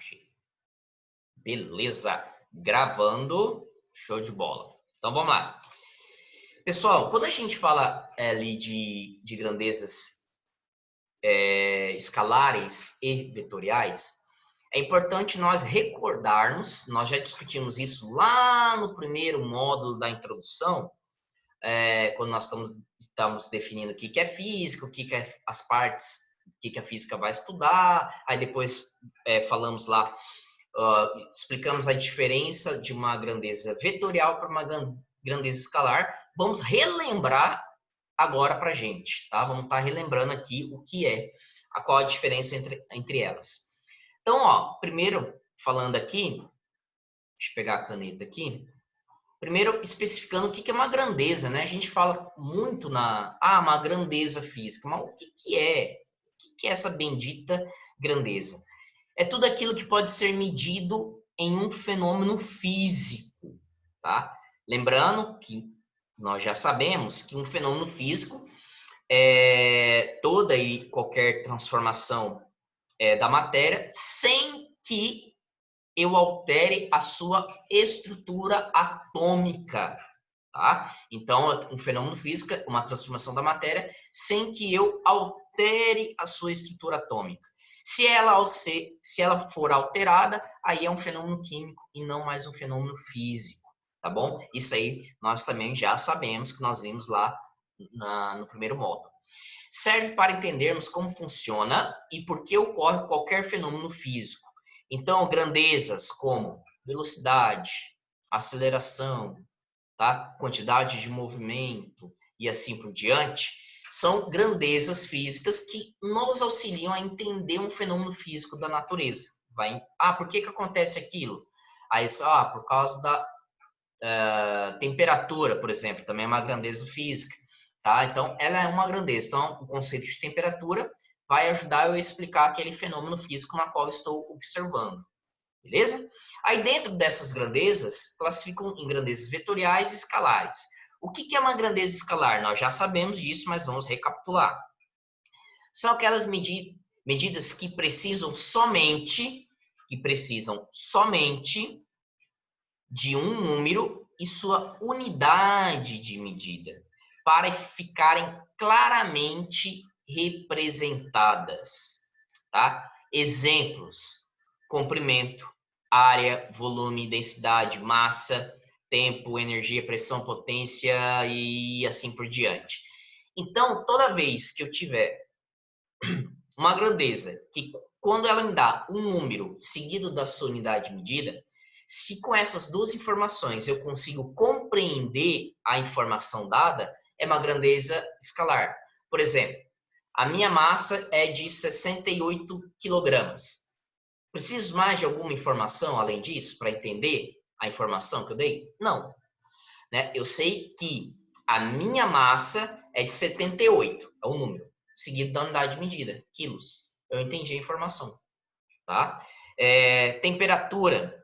Achei. Beleza. Gravando. Show de bola. Então, vamos lá. Pessoal, quando a gente fala ali de grandezas escalares e vetoriais, é importante nós recordarmos, nós já discutimos isso lá no primeiro módulo da introdução, quando nós estamos definindo o que é física, o que é as partes, o que a física vai estudar, aí depois falamos lá, explicamos a diferença de uma grandeza vetorial para uma grandeza escalar. Vamos relembrar agora para a gente, tá? Vamos estar relembrando aqui o que é, qual a diferença entre elas. Então, ó, primeiro, falando aqui, deixa eu pegar a caneta aqui. Primeiro, especificando o que é uma grandeza, né? A gente fala muito uma grandeza física, mas o que é? O que é essa bendita grandeza? É tudo aquilo que pode ser medido em um fenômeno físico, tá? Lembrando que nós já sabemos que um fenômeno físico toda e qualquer transformação da matéria sem que eu altere a sua estrutura atômica, tá? Então, um fenômeno físico é uma transformação da matéria sem que eu altere a sua estrutura atômica. Se ela for alterada, aí é um fenômeno químico e não mais um fenômeno físico, tá bom? Isso aí nós também já sabemos, que nós vimos lá no primeiro módulo. Serve para entendermos como funciona e por que ocorre qualquer fenômeno físico. Então, grandezas como velocidade, aceleração, tá? Quantidade de movimento e assim por diante, são grandezas físicas que nos auxiliam a entender um fenômeno físico da natureza. Por que acontece aquilo? Aí, por causa da temperatura, por exemplo, também é uma grandeza física. Tá? Então, ela é uma grandeza. Então, o conceito de temperatura vai ajudar eu a explicar aquele fenômeno físico na qual estou observando. Beleza? Aí, dentro dessas grandezas, classificam em grandezas vetoriais e escalares. O que é uma grandeza escalar? Nós já sabemos disso, mas vamos recapitular. São aquelas medidas que precisam somente de um número e sua unidade de medida, para ficarem claramente representadas, tá? Exemplos: comprimento, área, volume, densidade, massa, tempo, energia, pressão, potência e assim por diante. Então, toda vez que eu tiver uma grandeza que, quando ela me dá um número seguido da sua unidade de medida, se com essas duas informações eu consigo compreender a informação dada, é uma grandeza escalar. Por exemplo, a minha massa é de 68 quilogramas. Preciso mais de alguma informação além disso para entender a informação que eu dei? Não. Né? Eu sei que a minha massa é de 78, é o número, seguido da unidade de medida, quilos. Eu entendi a informação. Tá? Temperatura.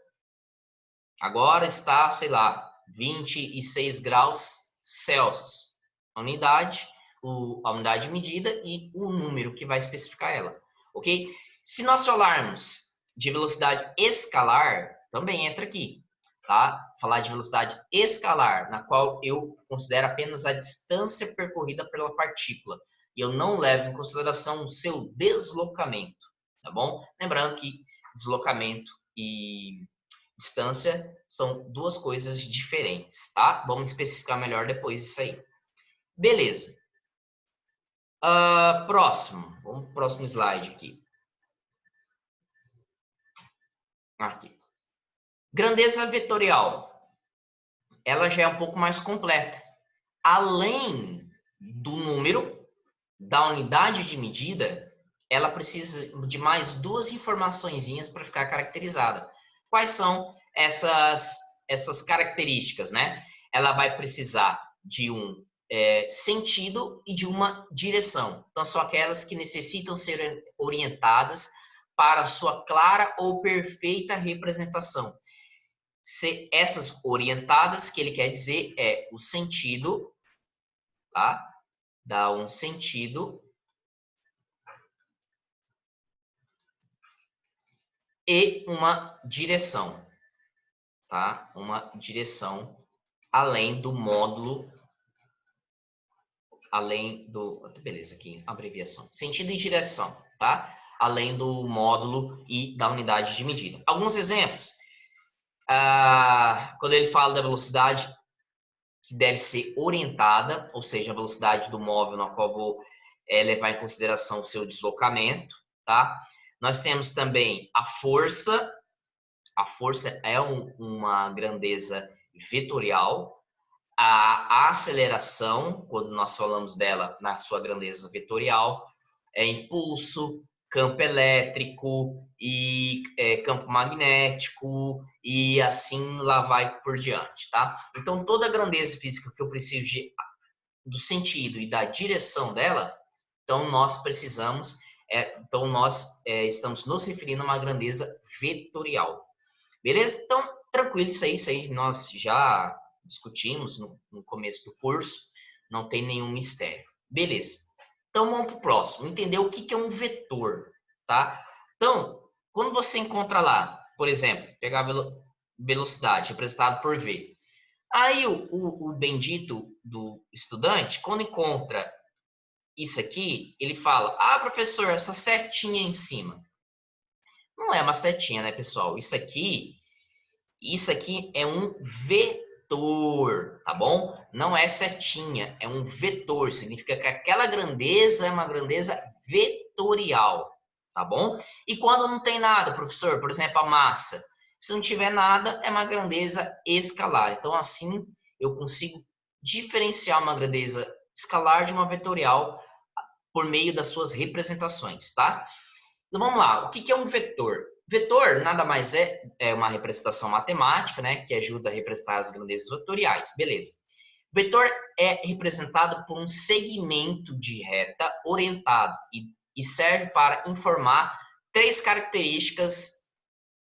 Agora está, sei lá, 26 graus Celsius. A unidade de medida e o número que vai especificar ela. Ok? Se nós falarmos de velocidade escalar, também entra aqui. Tá? Falar de velocidade escalar, na qual eu considero apenas a distância percorrida pela partícula. E eu não levo em consideração o seu deslocamento. Tá bom? Lembrando que deslocamento e distância são duas coisas diferentes, tá? Vamos especificar melhor depois isso aí. Beleza. Próximo. Vamos para o próximo slide aqui. Aqui. Grandeza vetorial. Ela já é um pouco mais completa. Além do número, da unidade de medida, ela precisa de mais duas informaçõezinhas para ficar caracterizada. Quais são essas características, né? Ela vai precisar de um sentido e de uma direção. Então, são aquelas que necessitam ser orientadas para sua clara ou perfeita representação. Essas orientadas, que ele quer dizer é o sentido, tá? Dá um sentido e uma direção, tá? Uma direção além do módulo, beleza, aqui, abreviação. Sentido e direção, tá? Além do módulo e da unidade de medida. Alguns exemplos. Quando ele fala da velocidade que deve ser orientada, ou seja, a velocidade do móvel na qual vou levar em consideração o seu deslocamento, tá? Nós temos também a força. A força é uma grandeza vetorial. A aceleração, quando nós falamos dela na sua grandeza vetorial, é impulso, campo elétrico e campo magnético e assim lá vai por diante, tá? Então, toda a grandeza física que eu preciso do sentido e da direção dela, então nós precisamos, estamos nos referindo a uma grandeza vetorial. Beleza? Então, tranquilo, isso aí nós já discutimos no começo do curso, não tem nenhum mistério. Beleza. Então, vamos para o próximo, entender o que é um vetor, tá? Então, quando você encontra lá, por exemplo, pegar a velocidade representada por V, aí o bendito do estudante, quando encontra isso aqui, ele fala, professor, essa setinha em cima. Não é uma setinha, né, pessoal? Isso aqui é um vetor, tá bom? Não é setinha, é um vetor. Significa que aquela grandeza é uma grandeza vetorial, tá bom? E quando não tem nada, professor, por exemplo, a massa. Se não tiver nada, é uma grandeza escalar. Então, assim, eu consigo diferenciar uma grandeza escalar de uma vetorial por meio das suas representações, tá? Então, vamos lá. O que é um vetor? Vetor nada mais é uma representação matemática, né, que ajuda a representar as grandezas vetoriais. Beleza. Vetor é representado por um segmento de reta orientado e serve para informar três características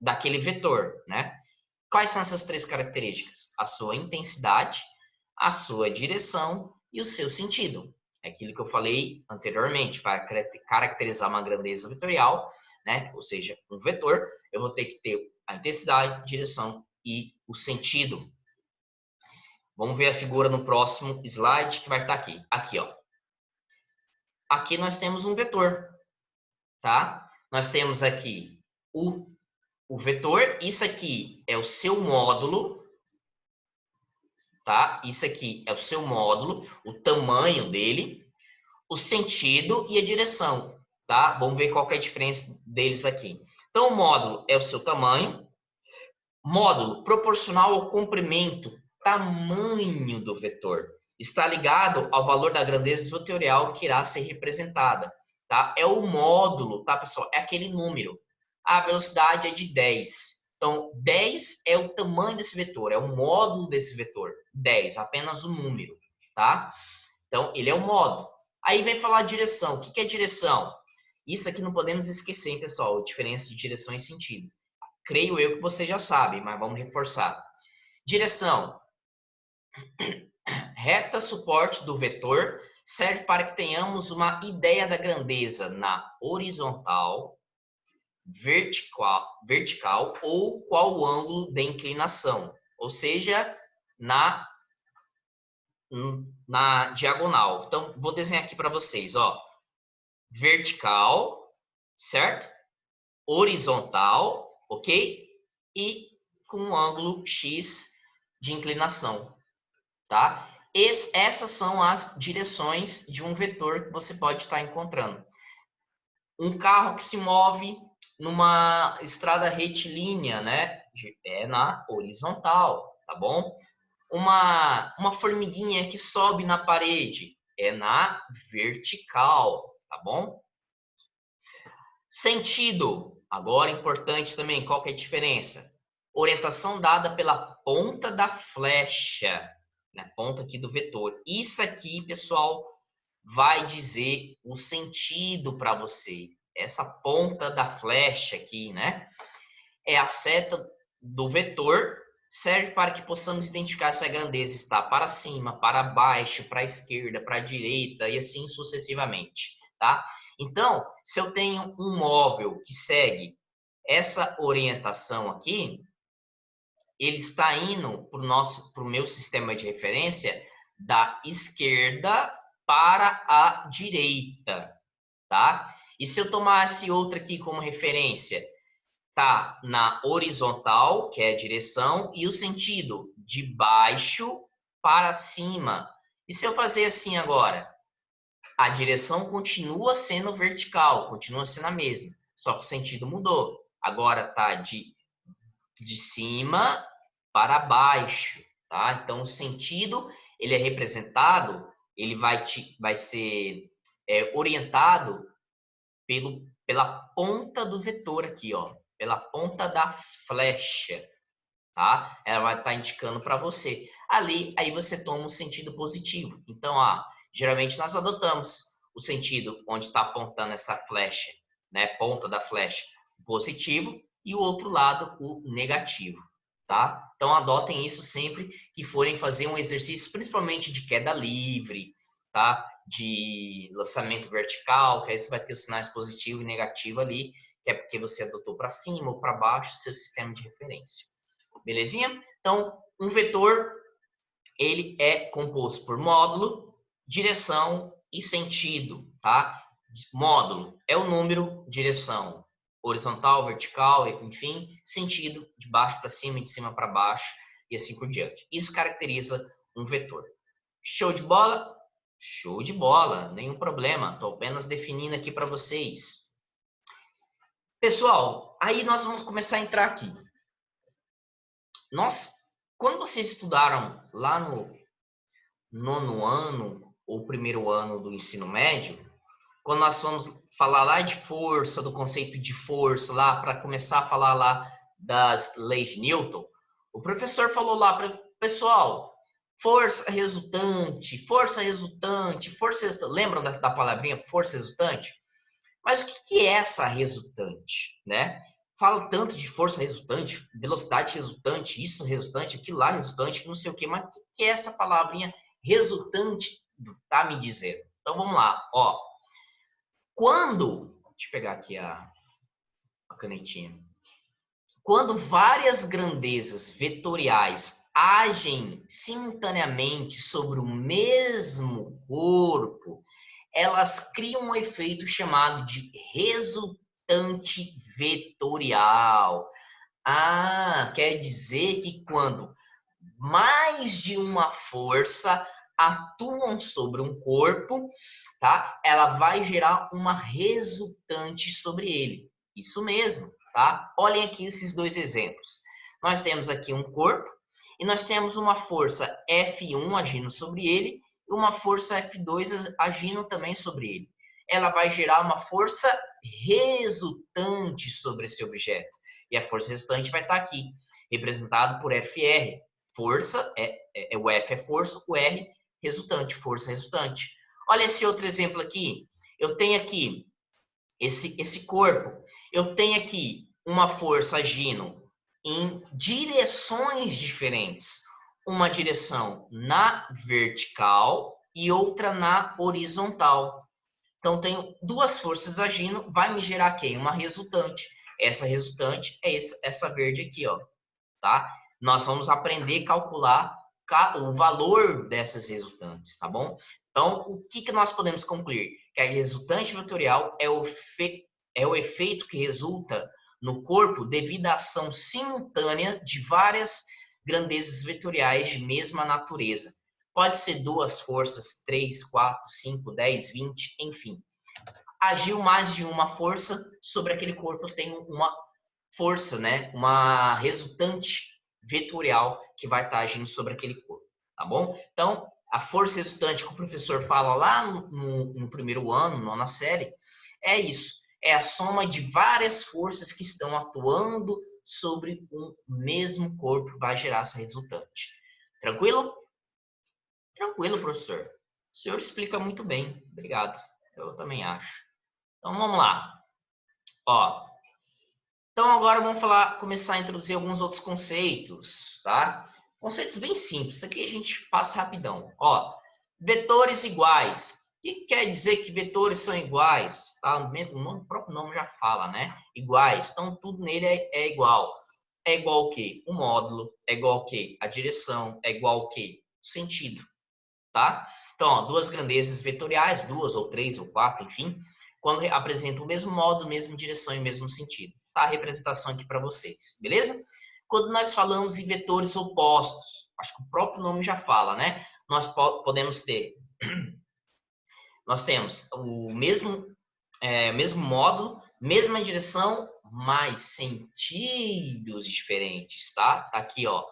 daquele vetor, né? Quais são essas três características? A sua intensidade, a sua direção e o seu sentido. É aquilo que eu falei anteriormente, para caracterizar uma grandeza vetorial, né? Ou seja, um vetor, eu vou ter que ter a intensidade, direção e o sentido. Vamos ver a figura no próximo slide, que vai estar aqui. Aqui, ó. Aqui nós temos um vetor, tá? Nós temos aqui o vetor, isso aqui é o seu módulo, tá? Isso aqui é o seu módulo, o tamanho dele, o sentido e a direção, tá? Vamos ver qual que é a diferença deles aqui. Então, o módulo é o seu tamanho, módulo proporcional ao comprimento, tamanho do vetor. Está ligado ao valor da grandeza vetorial que irá ser representada, tá? É o módulo, tá, pessoal? É aquele número. A velocidade é de 10. Então, 10 é o tamanho desse vetor, é o módulo desse vetor. 10, apenas o número, tá? Então, ele é o módulo. Aí vem falar direção. O que é direção? Isso aqui não podemos esquecer, hein, pessoal? A diferença de direção e sentido. Creio eu que você já sabe, mas vamos reforçar. Direção. Reta suporte do vetor serve para que tenhamos uma ideia da grandeza na horizontal, vertical ou qual o ângulo de inclinação, ou seja, na diagonal. Então, vou desenhar aqui para vocês, ó. Vertical, certo? Horizontal, ok? E com um ângulo X de inclinação, tá? Essas são as direções de um vetor que você pode estar encontrando. Um carro que se move numa estrada retilínea, né? É na horizontal, tá bom? Uma formiguinha que sobe na parede é na vertical, tá bom? Sentido. Agora, importante também, qual que é a diferença? Orientação dada pela ponta da flecha, na ponta aqui do vetor. Isso aqui, pessoal, vai dizer o sentido para você. Essa ponta da flecha aqui, né? É a seta do vetor, serve para que possamos identificar se a grandeza está para cima, para baixo, para a esquerda, para a direita e assim sucessivamente, tá? Então, se eu tenho um móvel que segue essa orientação aqui, ele está indo para o meu sistema de referência da esquerda para a direita, tá? E se eu tomasse outra aqui como referência, tá na horizontal, que é a direção, e o sentido de baixo para cima. E se eu fazer assim agora? A direção continua sendo vertical, continua sendo a mesma, só que o sentido mudou. Agora tá de cima para baixo, tá? Então, o sentido, ele é representado, ele vai ser orientado pela ponta do vetor aqui, ó, pela ponta da flecha, tá? Ela vai estar indicando para você. Ali, aí você toma um sentido positivo. Então, geralmente nós adotamos o sentido onde está apontando essa flecha, né? Ponta da flecha, positivo, e o outro lado, o negativo, tá? Então, adotem isso sempre que forem fazer um exercício, principalmente de queda livre, tá? De lançamento vertical, que aí você vai ter os sinais positivo e negativo ali, que é porque você adotou para cima ou para baixo o seu sistema de referência. Belezinha? Então, um vetor, ele é composto por módulo, direção e sentido, tá? Módulo é o número, direção horizontal, vertical, enfim, sentido de baixo para cima, de cima para baixo e assim por diante. Isso caracteriza um vetor. Show de bola? Show de bola, nenhum problema. Estou apenas definindo aqui para vocês. Pessoal, aí nós vamos começar a entrar aqui. Quando vocês estudaram lá no nono ano ou primeiro ano do ensino médio, quando nós vamos falar lá de força, do conceito de força, lá para começar a falar lá das leis de Newton, o professor falou lá para o pessoal, força resultante, força resultante, força resultante. Lembram da palavrinha força resultante? Mas o que é essa resultante, né? Fala tanto de força resultante, velocidade resultante, isso resultante, aquilo lá resultante, não sei o quê, mas o que é essa palavrinha resultante tá me dizendo? Então vamos lá, ó. Deixa eu pegar aqui a canetinha. Quando várias grandezas vetoriais agem simultaneamente sobre o mesmo corpo, elas criam um efeito chamado de resultante vetorial. Quer dizer que quando mais de uma força atuam sobre um corpo, tá? Ela vai gerar uma resultante sobre ele. Isso mesmo, tá? Olhem aqui esses dois exemplos. Nós temos aqui um corpo e nós temos uma força F1 agindo sobre ele e uma força F2 agindo também sobre ele. Ela vai gerar uma força resultante sobre esse objeto. E a força resultante vai estar aqui, representado por FR. Força, o F é força, o R, resultante, força resultante. Olha esse outro exemplo aqui. Eu tenho aqui esse corpo. Eu tenho aqui uma força agindo em direções diferentes. Uma direção na vertical e outra na horizontal. Então, tenho duas forças agindo, vai me gerar quem? Uma resultante. Essa resultante é essa verde aqui, ó, tá? Nós vamos aprender a calcular o valor dessas resultantes, tá bom? Então, o que nós podemos concluir? Que a resultante vetorial é o efeito que resulta no corpo devido à ação simultânea de várias grandezas vetoriais de mesma natureza. Pode ser duas forças, 3, 4, 5, 10, 20, enfim. Agiu mais de uma força sobre aquele corpo, tem uma força, né? Uma resultante vetorial que vai estar agindo sobre aquele corpo, tá bom? Então, a força resultante que o professor fala lá no primeiro ano, nona série, é isso. É a soma de várias forças que estão atuando sobre o mesmo corpo vai gerar essa resultante. Tranquilo? Tranquilo, professor. O senhor explica muito bem. Obrigado. Eu também acho. Então, vamos lá. Ó, então, agora vamos começar a introduzir alguns outros conceitos, tá? Conceitos bem simples. Isso aqui a gente passa rapidão. Ó, vetores iguais. que quer dizer que vetores são iguais? Tá? O próprio nome já fala, né? Iguais. Então, tudo nele é igual. É igual o quê? O módulo. É igual o quê? A direção. É igual o quê? O sentido. Tá? Então, ó, duas grandezas vetoriais, duas ou três ou quatro, enfim, quando apresentam o mesmo módulo, mesma direção e mesmo sentido. Tá? A representação aqui para vocês. Beleza? Quando nós falamos em vetores opostos, acho que o próprio nome já fala, né? Nós podemos ter... Nós temos o mesmo módulo, mesma direção, mas sentidos diferentes, tá? Tá aqui, ó,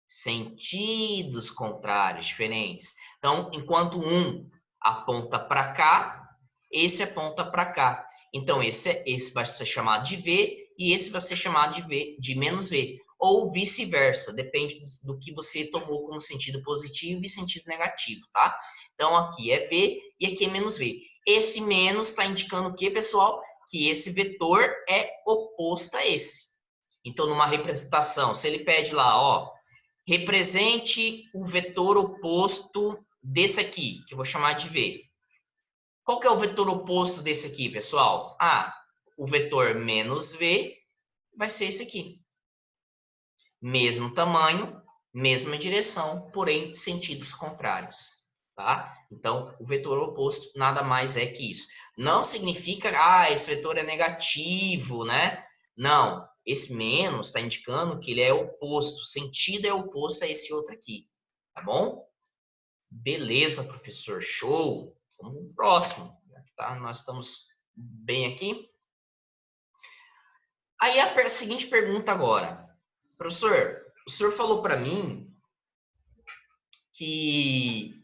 sentidos contrários diferentes. Então, enquanto um aponta para cá, esse aponta para cá. Então, esse vai ser chamado de V e esse vai ser chamado de V, de menos V. Ou vice-versa, depende do que você tomou como sentido positivo e sentido negativo, tá? Então, aqui é V e aqui é menos V. Esse menos está indicando o que, pessoal? Que esse vetor é oposto a esse. Então, numa representação, se ele pede lá, ó, represente o vetor oposto desse aqui, que eu vou chamar de V. Qual que é o vetor oposto desse aqui, pessoal? Ah, o vetor menos V vai ser esse aqui. Mesmo tamanho, mesma direção, porém sentidos contrários. Tá? Então, o vetor oposto nada mais é que isso. Não significa, esse vetor é negativo, né? Não, esse menos está indicando que ele é oposto, o sentido é oposto a esse outro aqui, tá bom? Beleza, professor, show! Vamos pro próximo, tá? Nós estamos bem aqui. Aí a seguinte pergunta agora. Professor, o senhor falou para mim que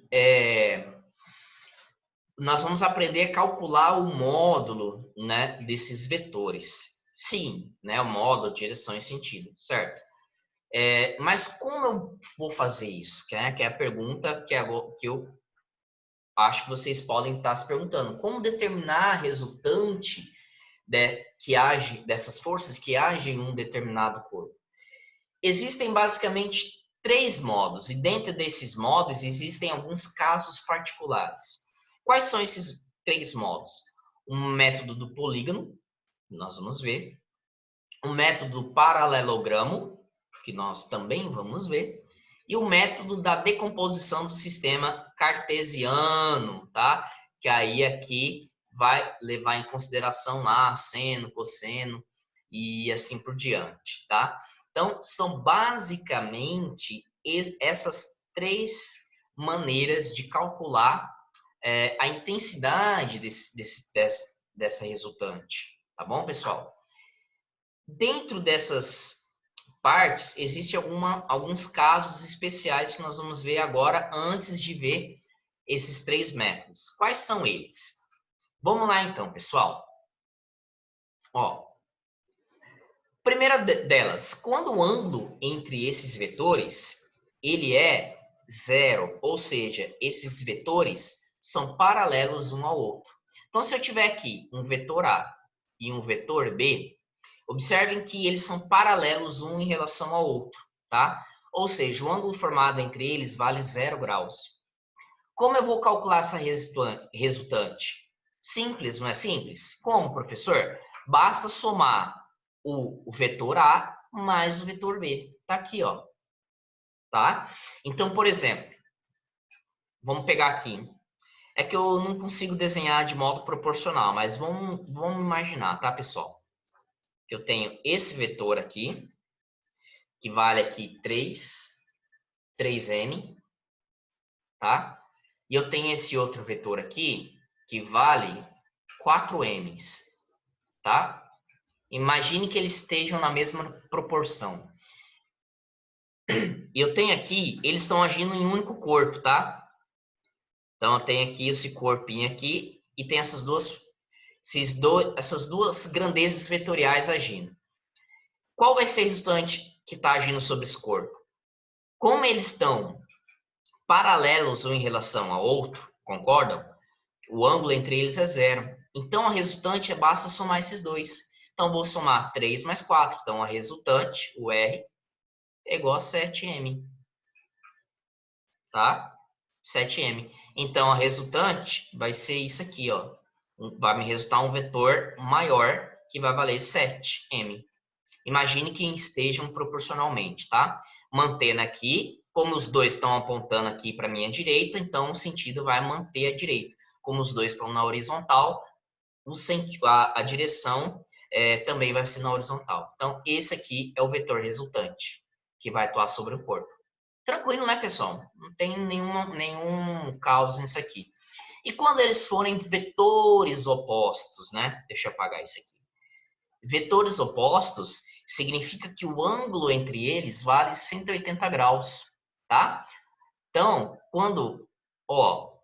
nós vamos aprender a calcular o módulo, né, desses vetores. Sim, né, o módulo, direção e sentido, certo? Mas como eu vou fazer isso? Que é a pergunta que eu acho que vocês podem estar se perguntando. Como determinar a resultante dessas forças que agem em um determinado corpo? Existem basicamente 3 modos, e dentro desses modos existem alguns casos particulares. Quais são esses 3 modos? Um método do polígono, que nós vamos ver. Um método do paralelogramo, que nós também vamos ver. E o método da decomposição do sistema cartesiano, tá? Que aí aqui vai levar em consideração lá seno, cosseno e assim por diante, tá? Então, são basicamente essas 3 maneiras de calcular a intensidade dessa resultante, tá bom, pessoal? Dentro dessas partes, existem alguns casos especiais que nós vamos ver agora, antes de ver esses 3 métodos. Quais são eles? Vamos lá então, pessoal. Ó, primeira delas, quando o ângulo entre esses vetores, ele é zero, ou seja, esses vetores são paralelos um ao outro. Então, se eu tiver aqui um vetor A e um vetor B, observem que eles são paralelos um em relação ao outro, tá? Ou seja, o ângulo formado entre eles vale 0 graus. Como eu vou calcular essa resultante? Simples, não é simples? Como, professor? Basta somar o vetor A mais o vetor B. Tá aqui, ó. Tá? Então, por exemplo, vamos pegar aqui. É que eu não consigo desenhar de modo proporcional, mas vamos imaginar, tá, pessoal? Que eu tenho esse vetor aqui, que vale aqui 3m, tá? E eu tenho esse outro vetor aqui, que vale 4m's, tá? Imagine que eles estejam na mesma proporção. E eu tenho aqui, eles estão agindo em um único corpo, tá? Então, eu tenho aqui esse corpinho aqui e tem essas duas grandezas vetoriais agindo. Qual vai ser a resultante que está agindo sobre esse corpo? Como eles estão paralelos um em relação ao outro, concordam? O ângulo entre eles é 0. Então, a resultante basta somar esses dois. Então, vou somar 3 mais 4. Então, a resultante, o R, é igual a 7m. Tá? 7m. Então, a resultante vai ser isso aqui, ó. Vai me resultar um vetor maior, que vai valer 7m. Imagine que estejam proporcionalmente, tá? Mantendo aqui, como os dois estão apontando aqui para a minha direita, então o sentido vai manter a direita. Como os dois estão na horizontal, a direção também vai ser na horizontal. Então, esse aqui é o vetor resultante, que vai atuar sobre o corpo. Tranquilo, né, pessoal? Não tem nenhum caos nisso aqui. E quando eles forem vetores opostos, né? Deixa eu apagar isso aqui. Vetores opostos significa que o ângulo entre eles vale 180 graus, tá? Então, quando, ó,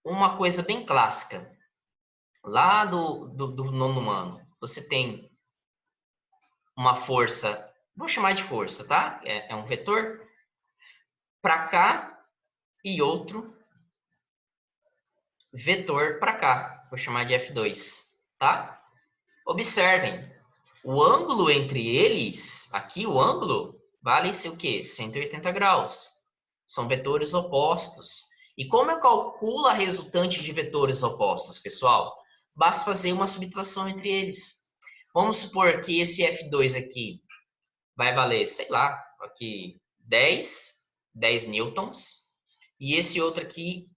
uma coisa bem clássica, lá do nono ano, você tem uma força, vou chamar de força, tá? É um vetor para cá e outro vetor para cá, vou chamar de F2, tá? Observem, o ângulo entre eles, aqui o ângulo, vale-se o quê? 180 graus. São vetores opostos. E como eu calculo a resultante de vetores opostos, pessoal? Basta fazer uma subtração entre eles. Vamos supor que esse F2 aqui vai valer, sei lá, aqui 10 newtons. E esse outro aqui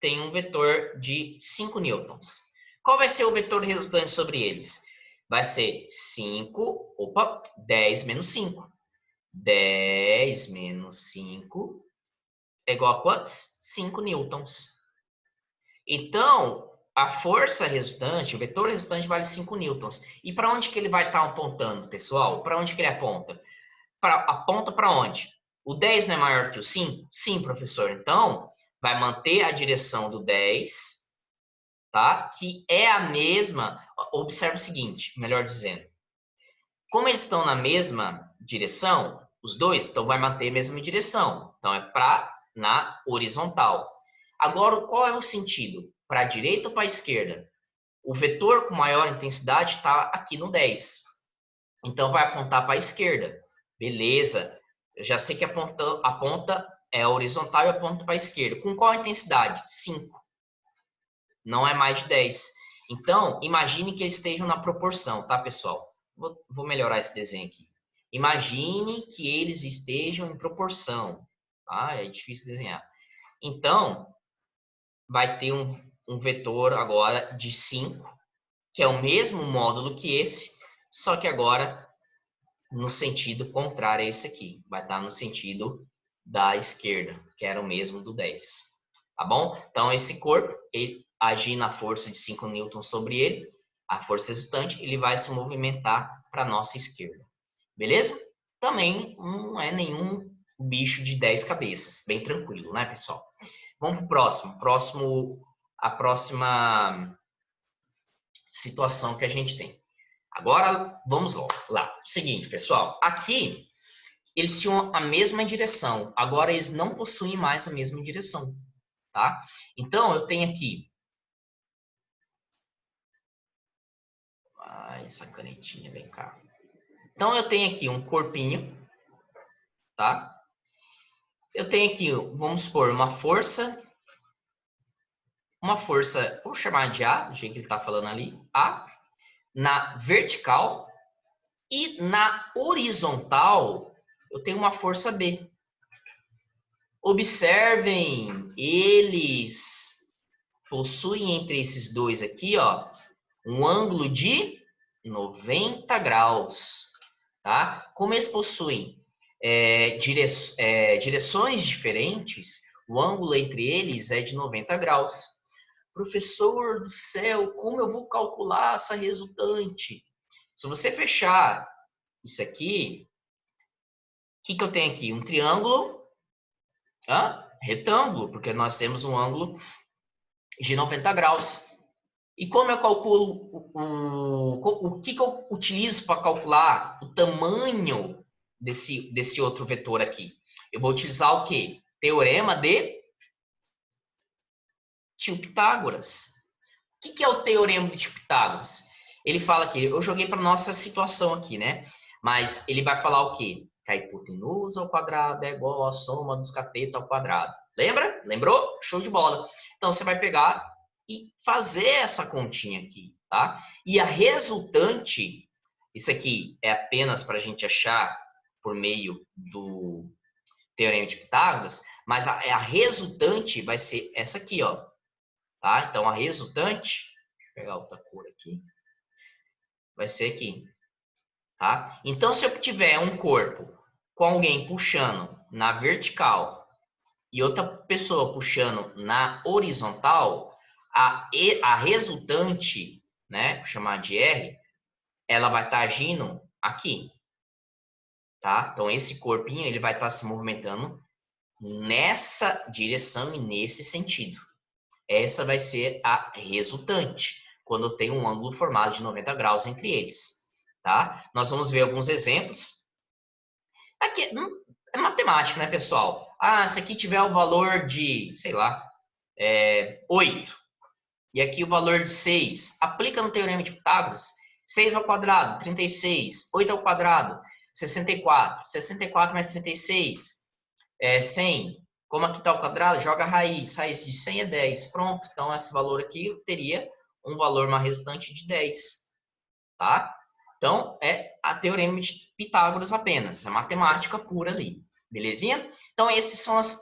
tem um vetor de 5 newtons. Qual vai ser o vetor resultante sobre eles? Vai ser 10 menos 5. 10 menos 5 é igual a quantos? 5 newtons. Então, a força resultante, o vetor resultante vale 5 newtons. E para onde que ele vai estar apontando, pessoal? Para onde que ele aponta? Aponta para onde? O 10 não é maior que o 5? Sim, professor. Então, vai manter a direção do 10, tá? Que é a mesma. Observe o seguinte, melhor dizendo. Como eles estão na mesma direção, os dois, então vai manter a mesma direção. Então, é na horizontal. Agora, qual é o sentido? Para a direita ou para a esquerda? O vetor com maior intensidade está aqui no 10. Então, vai apontar para a esquerda. Beleza. Eu já sei que a ponta é horizontal e aponta para a esquerda. Com qual intensidade? 5. Não é mais de 10. Então, imagine que eles estejam na proporção, tá, pessoal? Vou melhorar esse desenho aqui. Imagine que eles estejam em proporção, tá? É difícil desenhar. Então, vai ter um vetor agora de 5, que é o mesmo módulo que esse, só que agora no sentido contrário a esse aqui. Vai estar no sentido da esquerda, que era o mesmo do 10. Tá bom? Então, esse corpo, ele agindo a força de 5 newtons sobre ele, a força resultante, ele vai se movimentar para a nossa esquerda. Beleza? Também não é nenhum bicho de 10 cabeças. Bem tranquilo, né, pessoal? Vamos para o próximo. A próxima situação que a gente tem. Agora, vamos lá. Seguinte, pessoal. Aqui, eles tinham a mesma direção. Agora, eles não possuem mais a mesma direção. Tá? Então, eu tenho aqui. Essa canetinha, vem cá. Então, eu tenho aqui um corpinho. Tá? Eu tenho aqui, vamos supor, uma força. Vou chamar de A, do jeito que ele está falando ali. A. Na vertical. E na horizontal, eu tenho uma força B. Observem, eles possuem entre esses dois aqui, ó, um ângulo de 90 graus, tá? Como eles possuem direções diferentes, o ângulo entre eles é de 90 graus. Professor do céu, como eu vou calcular essa resultante? Se você fechar isso aqui, o que eu tenho aqui? Um triângulo retângulo, porque nós temos um ângulo de 90 graus. E como eu calculo o que eu utilizo para calcular o tamanho desse outro vetor aqui? Eu vou utilizar o quê? Teorema de tio Pitágoras. O que é o teorema de tio Pitágoras? Ele fala que eu joguei para nossa situação aqui, né? Mas ele vai falar o quê? Que a hipotenusa ao quadrado é igual à soma dos catetos ao quadrado. Lembra? Lembrou? Show de bola. Então, você vai pegar e fazer essa continha aqui, tá? E a resultante, isso aqui é apenas para a gente achar por meio do Teorema de Pitágoras, mas a resultante vai ser essa aqui, ó. Tá? Então, a resultante, deixa eu pegar outra cor aqui, vai ser aqui, tá? Então, se eu tiver um corpo com alguém puxando na vertical e outra pessoa puxando na horizontal, a resultante, né, vou chamar de R, ela vai estar agindo aqui, tá? Então, esse corpinho, ele vai estar se movimentando nessa direção e nesse sentido. Essa vai ser a resultante, quando eu tenho um ângulo formado de 90 graus entre eles, tá? Nós vamos ver alguns exemplos. Aqui é matemática, né, pessoal? Ah, se aqui tiver o valor de, sei lá, 8, e aqui o valor de 6, aplica no Teorema de Pitágoras. 6 ao quadrado, 36. 8 ao quadrado, 64. 64 mais 36, 100. Como aqui está o quadrado, joga a raiz. Raiz de 100 é 10. Pronto. Então, esse valor aqui teria um valor, uma resultante de 10. Tá? Então, é a Teorema de Pitágoras apenas. É matemática pura ali. Belezinha? Então, essas são as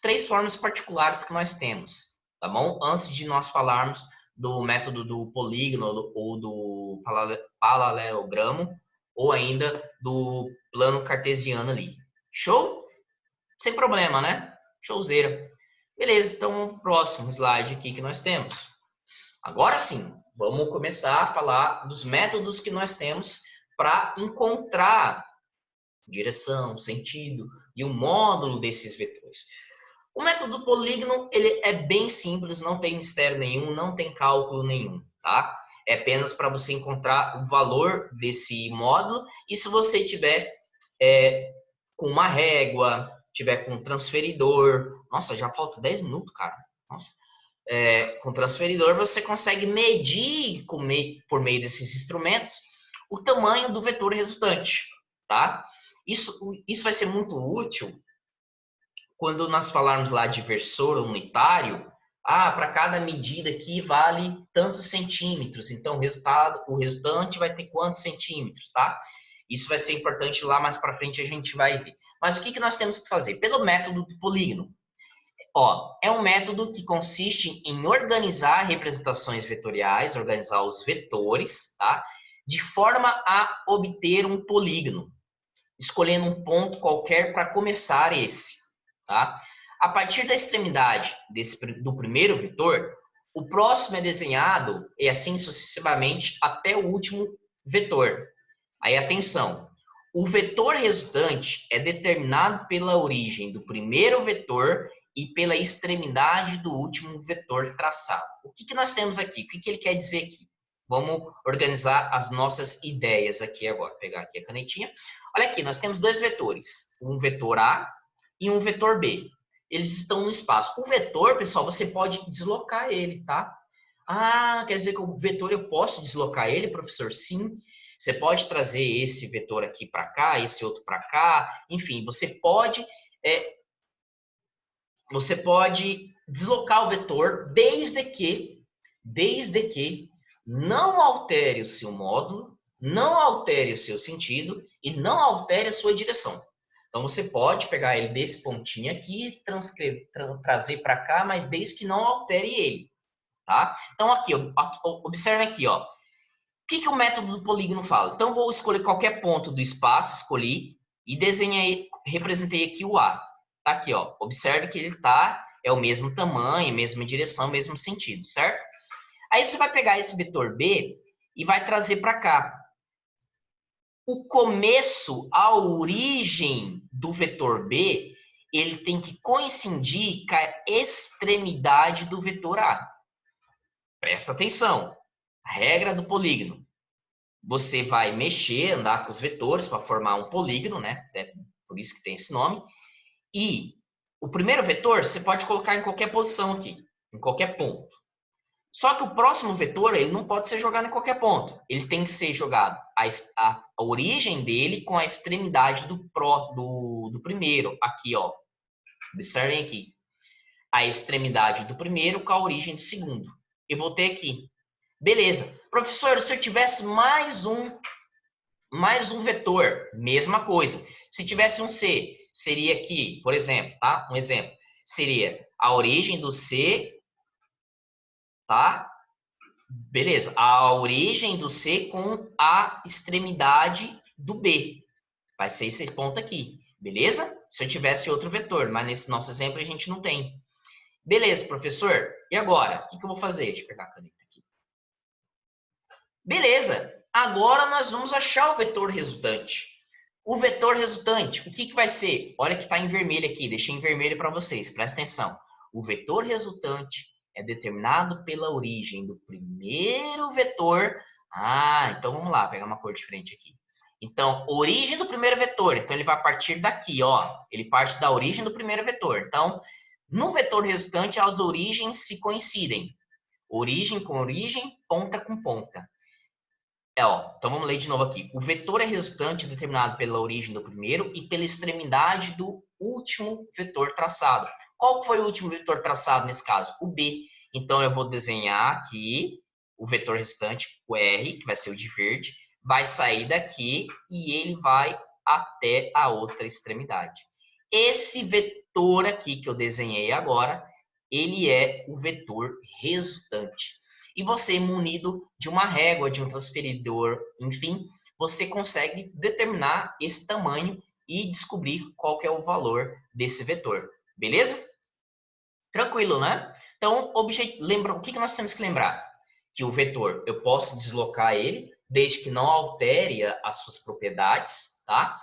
3 formas particulares que nós temos. Tá bom? Antes de nós falarmos do método do polígono ou do paralelogramo, ou ainda do plano cartesiano ali. Show? Sem problema, né? Showzeira. Beleza, então o próximo slide aqui que nós temos. Agora sim, vamos começar a falar dos métodos que nós temos para encontrar direção, sentido e o módulo desses vetores. O método do polígono, ele é bem simples, não tem mistério nenhum, não tem cálculo nenhum, tá? É apenas para você encontrar o valor desse módulo e se você tiver com uma régua, tiver com um transferidor, nossa, já falta 10 minutos, cara. Nossa. Com transferidor você consegue medir por meio desses instrumentos o tamanho do vetor resultante, tá? Isso vai ser muito útil quando nós falarmos lá de versor unitário. Para cada medida aqui vale tantos centímetros, então o resultante vai ter quantos centímetros, tá? Isso vai ser importante lá mais para frente, a gente vai ver. Mas o que nós temos que fazer? Pelo método do polígono. É um método que consiste em organizar representações vetoriais, organizar os vetores, tá? De forma a obter um polígono, escolhendo um ponto qualquer para começar esse, tá? A partir da extremidade do primeiro vetor, o próximo é desenhado e assim sucessivamente até o último vetor. Aí, atenção, o vetor resultante é determinado pela origem do primeiro vetor e pela extremidade do último vetor traçado. O que nós temos aqui? O que ele quer dizer aqui? Vamos organizar as nossas ideias aqui agora. Vou pegar aqui a canetinha. Olha aqui, nós temos 2 vetores. Um vetor A e um vetor B. Eles estão no espaço. O vetor, pessoal, você pode deslocar ele, tá? Quer dizer que o vetor eu posso deslocar ele, professor? Sim. Você pode trazer esse vetor aqui para cá, esse outro para cá. Enfim, você pode deslocar o vetor desde que não altere o seu módulo, não altere o seu sentido e não altere a sua direção. Então, você pode pegar ele desse pontinho aqui, trazer para cá, mas desde que não altere ele, tá? Então, aqui, observe aqui, ó. O que o método do polígono fala? Então, vou escolher qualquer ponto do espaço, escolhi, e representei aqui o A. Tá aqui, ó. Observe que ele é o mesmo tamanho, mesma direção, mesmo sentido, certo? Aí você vai pegar esse vetor B e vai trazer para cá. O começo, a origem do vetor B, ele tem que coincidir com a extremidade do vetor A. Presta atenção. Regra do polígono. Você vai mexer, andar com os vetores para formar um polígono, né? É por isso que tem esse nome. E o primeiro vetor você pode colocar em qualquer posição aqui, em qualquer ponto. Só que o próximo vetor ele não pode ser jogado em qualquer ponto. Ele tem que ser jogado a origem dele com a extremidade do primeiro. Aqui, ó. Observem aqui. a extremidade do primeiro com a origem do segundo. Eu vou ter aqui. Beleza. Professor, se eu tivesse mais um vetor, mesma coisa. Se tivesse um C, seria aqui, por exemplo, tá? Um exemplo. Seria a origem do C, tá? Beleza. A origem do C com a extremidade do B. Vai ser esse ponto aqui. Beleza? Se eu tivesse outro vetor, mas nesse nosso exemplo a gente não tem. Beleza, professor. E agora? O que eu vou fazer? Deixa eu pegar a caneta aqui. Beleza. Agora nós vamos achar o vetor resultante. O vetor resultante, o que vai ser? Olha que está em vermelho aqui. Deixei em vermelho para vocês. Presta atenção. O vetor resultante é determinado pela origem do primeiro vetor. Ah, então vamos lá. Pegar uma cor diferente aqui. Então, origem do primeiro vetor. Então, ele vai partir daqui, ó. Ele parte da origem do primeiro vetor. Então, no vetor resultante, as origens se coincidem. Origem com origem, ponta com ponta. Então vamos ler de novo aqui. O vetor é resultante determinado pela origem do primeiro e pela extremidade do último vetor traçado. Qual foi o último vetor traçado nesse caso? O B. Então, eu vou desenhar aqui o vetor resultante, o R, que vai ser o de verde, vai sair daqui e ele vai até a outra extremidade. Esse vetor aqui que eu desenhei agora, ele é o vetor resultante. E você, munido de uma régua, de um transferidor, enfim, você consegue determinar esse tamanho e descobrir qual que é o valor desse vetor. Beleza? Tranquilo, né? Então, lembra, o que nós temos que lembrar? Que o vetor, eu posso deslocar ele, desde que não altere as suas propriedades, tá?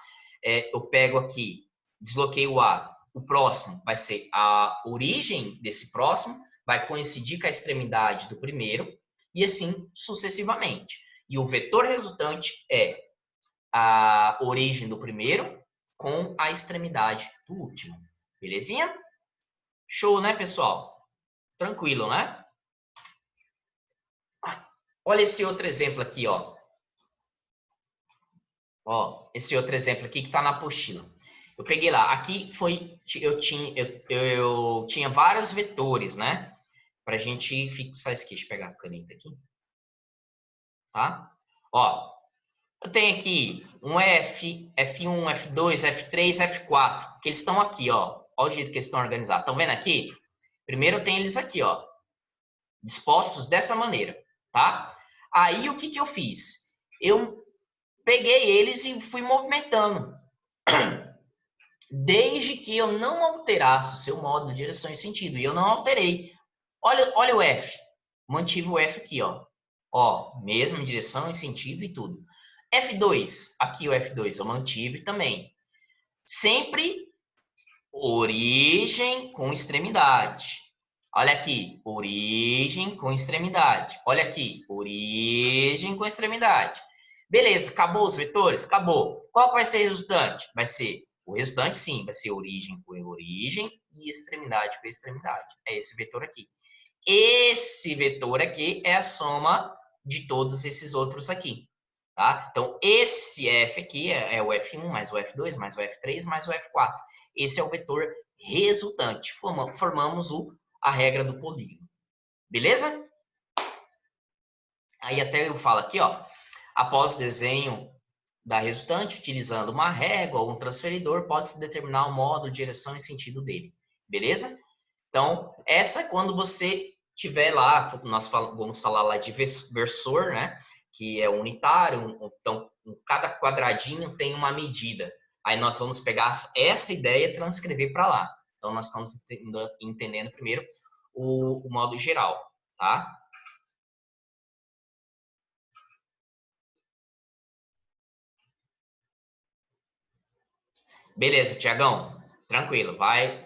Eu pego aqui, desloquei o A, o próximo vai ser a origem desse próximo, vai coincidir com a extremidade do primeiro, e assim sucessivamente. E o vetor resultante é a origem do primeiro com a extremidade do último. Belezinha? Show, né, pessoal? Tranquilo, né? Olha esse outro exemplo aqui, ó. Ó, esse outro exemplo aqui que está na apostila. Eu peguei lá. Aqui foi, eu tinha vários vetores, né? Para a gente fixar isso aqui. Deixa eu pegar a caneta aqui. Tá? Ó, eu tenho aqui um F, F1, F2, F3, F4, que eles estão aqui, ó. Olha o jeito que eles estão organizados. Estão vendo aqui? Primeiro eu tenho eles aqui, ó. Dispostos dessa maneira, tá? Aí o que eu fiz? Eu peguei eles e fui movimentando. Desde que eu não alterasse o seu módulo, direção e sentido. E eu não alterei. Olha o F. Mantive o F aqui, ó. Ó, mesma direção e sentido e tudo. F2, aqui o F2 eu mantive também. Sempre origem com extremidade. Olha aqui, origem com extremidade. Olha aqui, origem com extremidade. Beleza, acabou os vetores? Acabou. Qual vai ser o resultante? Vai ser, o resultante sim, vai ser origem com origem e extremidade com extremidade. É esse vetor aqui. Esse vetor aqui é a soma de todos esses outros aqui. Tá? Então, esse F aqui é o F1 mais o F2 mais o F3 mais o F4. Esse é o vetor resultante. Formamos a regra do polígono. Beleza? Aí até eu falo aqui, ó. Após o desenho da resultante, utilizando uma régua ou um transferidor, pode-se determinar o módulo, direção e sentido dele. Beleza? Então, essa é quando você tiver lá, nós vamos falar lá de versor, né? Que é unitário, então cada quadradinho tem uma medida. Aí nós vamos pegar essa ideia e transcrever para lá. Então nós estamos entendendo primeiro o modo geral, tá? Beleza, Tiagão. Tranquilo,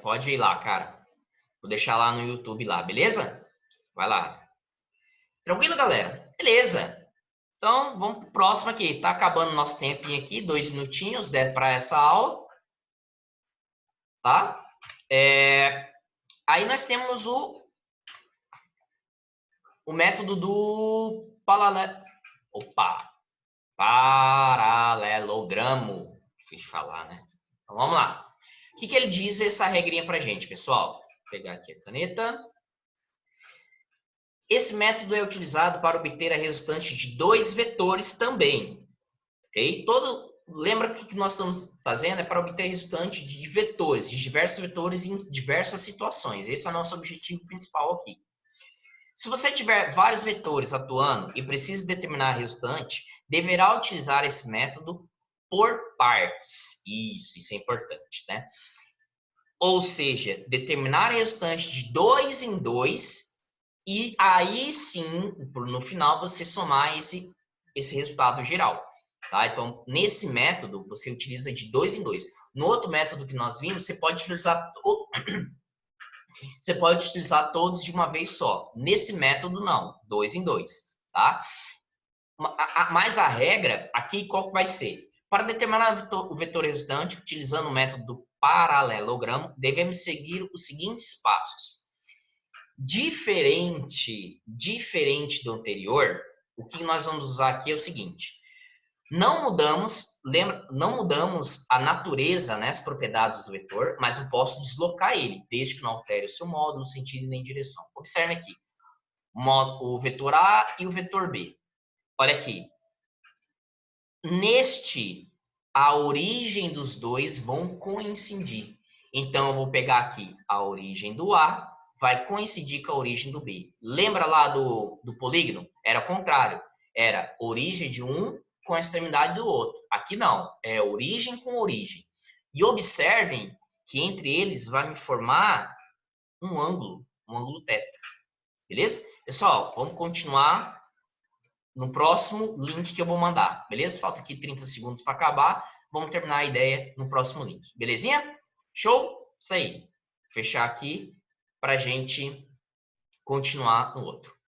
pode ir lá, cara. Vou deixar lá no YouTube lá, beleza? Vai lá. Tranquilo, galera? Beleza. Então, vamos para o próximo aqui. Tá acabando nosso tempinho aqui, 2 minutinhos para essa aula. Tá? Aí nós temos o método do paralelogramo. Difícil de falar, né? Então, vamos lá. O que ele diz essa regrinha para gente, pessoal? pegar aqui a caneta. Esse método é utilizado para obter a resultante de dois vetores também. Ok? Lembra que o que nós estamos fazendo é para obter resultante de vetores, de diversos vetores em diversas situações. Esse é o nosso objetivo principal aqui. Se você tiver vários vetores atuando e precisa determinar a resultante, deverá utilizar esse método por partes. Isso é importante, né? Ou seja, determinar a resultante de 2 em 2 e aí sim, no final, você somar esse resultado geral. Tá? Então, nesse método, você utiliza de 2 em 2. No outro método que nós vimos, você pode utilizar todos de uma vez só. Nesse método, não. 2 em 2. Tá? Mas a regra aqui, qual vai ser? Para determinar o vetor resultante, utilizando o método do paralelogramo, devemos seguir os seguintes passos. Diferente do anterior, o que nós vamos usar aqui é o seguinte. Não mudamos a natureza, né, as propriedades do vetor, mas eu posso deslocar ele, desde que não altere o seu módulo, sentido nem direção. Observe aqui, o vetor A e o vetor B. Olha aqui. A origem dos dois vão coincidir. Então, eu vou pegar aqui a origem do A, vai coincidir com a origem do B. Lembra lá do polígono? Era o contrário. Era origem de um com a extremidade do outro. Aqui não, é origem com origem. E observem que entre eles vai me formar um ângulo θ. Beleza? Pessoal, vamos continuar no próximo link que eu vou mandar, beleza? Falta aqui 30 segundos para acabar. Vamos terminar a ideia no próximo link, belezinha? Show? Isso aí. Vou fechar aqui para a gente continuar no outro.